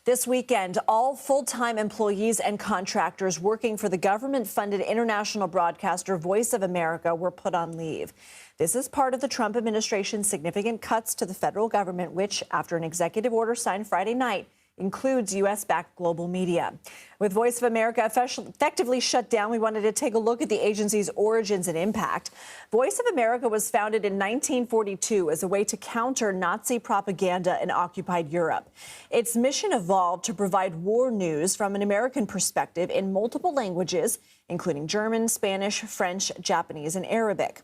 This weekend, all full-time employees and contractors working for the government-funded international broadcaster Voice of America were put on leave. This is part of the Trump administration's significant cuts to the federal government, which, after an executive order signed Friday night, includes U.S.-backed global media. With Voice of America effectively shut down, we wanted to take a look at the agency's origins and impact. Voice of America was founded in 1942 as a way to counter Nazi propaganda in occupied Europe. Its mission evolved to provide war news from an American perspective in multiple languages, including German, Spanish, French, Japanese, and Arabic.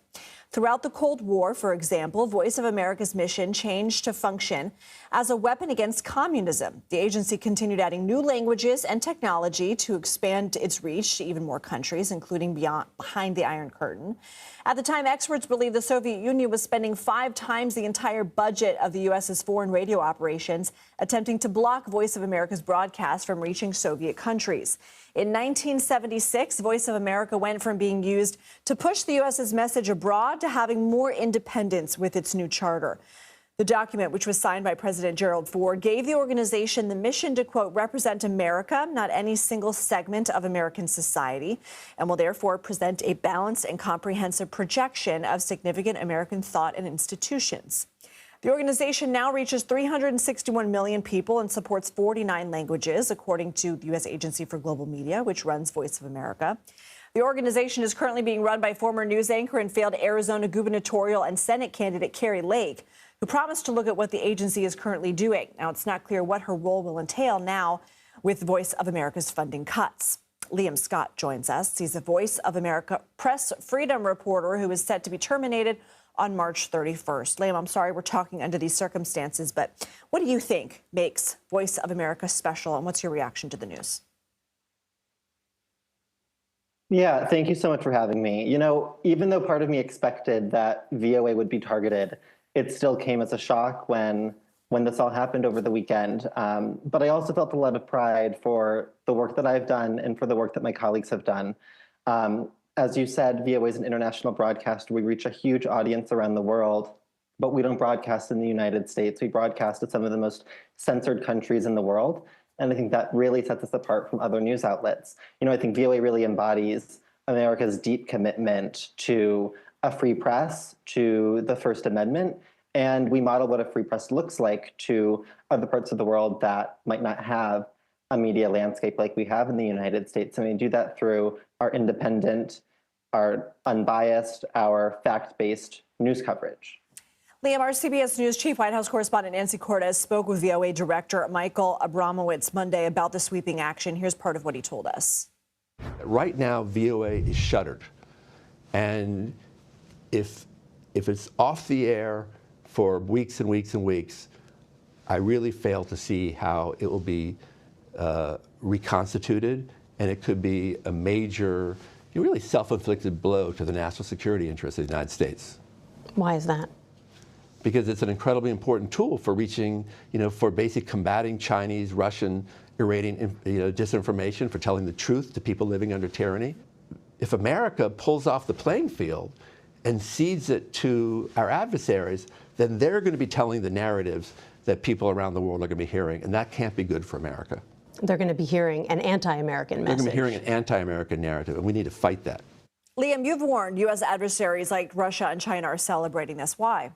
Throughout the Cold War, for example, Voice of America's mission changed to function as a weapon against communism. The agency continued adding new languages and technology to expand its reach to even more countries, including behind the Iron Curtain. At the time, experts believe the Soviet Union was spending 5 times the entire budget of the U.S.'s foreign radio operations, attempting to block Voice of America's broadcast from reaching Soviet countries. In 1976, Voice of America went from being used to push the U.S.'s message abroad to having more independence with its new charter. The document, which was signed by President Gerald Ford, gave the organization the mission to, quote, represent America, not any single segment of American society, and will therefore present a balanced and comprehensive projection of significant American thought and institutions. The organization now reaches 361 million people and supports 49 languages, according to the U.S. Agency for Global Media, which runs Voice of America. The organization is currently being run by former news anchor and failed Arizona gubernatorial and Senate candidate Kari Lake, who promised to look at what the agency is currently doing. Now, it's not clear what her role will entail now with Voice of America's funding cuts. Liam Scott joins us. He's a Voice of America press freedom reporter who is set to be terminated on March 31st. Liam, I'm sorry we're talking under these circumstances, but what do you think makes Voice of America special, and what's your reaction to the news? Yeah, thank you so much for having me. You know, even though part of me expected that VOA would be targeted, it still came as a shock when this all happened over the weekend. But I also felt a lot of pride for the work that I've done and for the work that my colleagues have done. As you said, VOA is an international broadcaster. We reach a huge audience around the world, but we don't broadcast in the United States. We broadcast at some of the most censored countries in the world. And I think that really sets us apart from other news outlets. You know, I think VOA really embodies America's deep commitment to a free press, to the First Amendment, and we model what a free press looks like to other parts of the world that might not have a media landscape like we have in the United States. And we do that through our independent, our unbiased, our fact-based news coverage. Liam, our CBS News chief White House correspondent Nancy Cortez spoke with VOA director Michael Abramowitz Monday about the sweeping action. Here's part of what he told us. Right now, VOA is shuttered. And if it's off the air for weeks and weeks and weeks, I really fail to see how it will be reconstituted, and it could be a major, really self-inflicted blow to the national security interests of the United States. Why is that? Because it's an incredibly important tool for reaching, for basically combating Chinese, Russian, Iranian, disinformation, for telling the truth to people living under tyranny. If America pulls off the playing field and cedes it to our adversaries, then they're going to be telling the narratives that people around the world are going to be hearing, and that can't be good for America. They're going to be hearing an anti-American message. They're going to be hearing an anti-American narrative, and we need to fight that. Liam, you've warned U.S. adversaries like Russia and China are celebrating this. Why?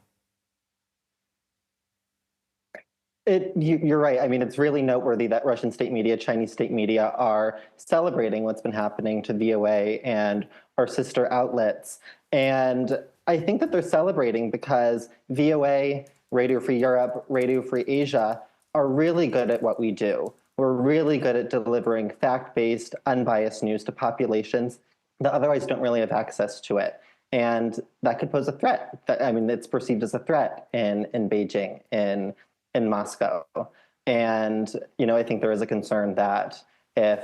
You're right. I mean, it's really noteworthy that Russian state media, Chinese state media are celebrating what's been happening to VOA and our sister outlets. And I think that they're celebrating because VOA, Radio Free Europe, Radio Free Asia are really good at what we do. We're really good at delivering fact-based, unbiased news to populations that otherwise don't really have access to it. And that could pose a threat. I mean, it's perceived as a threat in Beijing, in Moscow. And, I think there is a concern that if,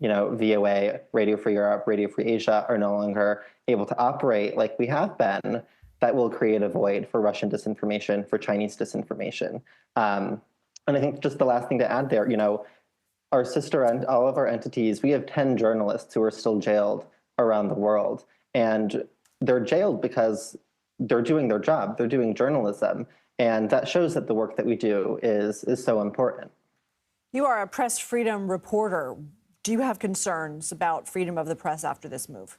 VOA, Radio Free Europe, Radio Free Asia are no longer able to operate like we have been, that will create a void for Russian disinformation, for Chinese disinformation. And I think just the last thing to add there, our sister and all of our entities, we have 10 journalists who are still jailed around the world. And they're jailed because they're doing their job, they're doing journalism. And that shows that the work that we do is so important. You are a press freedom reporter. Do you have concerns about freedom of the press after this move?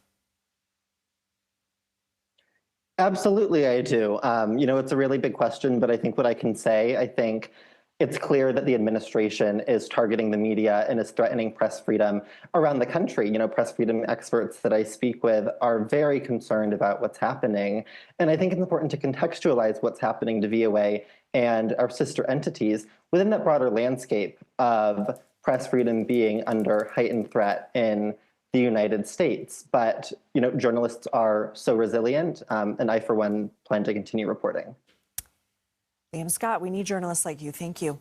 Absolutely, I do. It's a really big question, but I think what I can say, I think it's clear that the administration is targeting the media and is threatening press freedom around the country. Press freedom experts that I speak with are very concerned about what's happening. And I think it's important to contextualize what's happening to VOA and our sister entities within that broader landscape of press freedom being under heightened threat in the United States. But, journalists are so resilient, and I, for one, plan to continue reporting. Liam Scott, we need journalists like you. Thank you.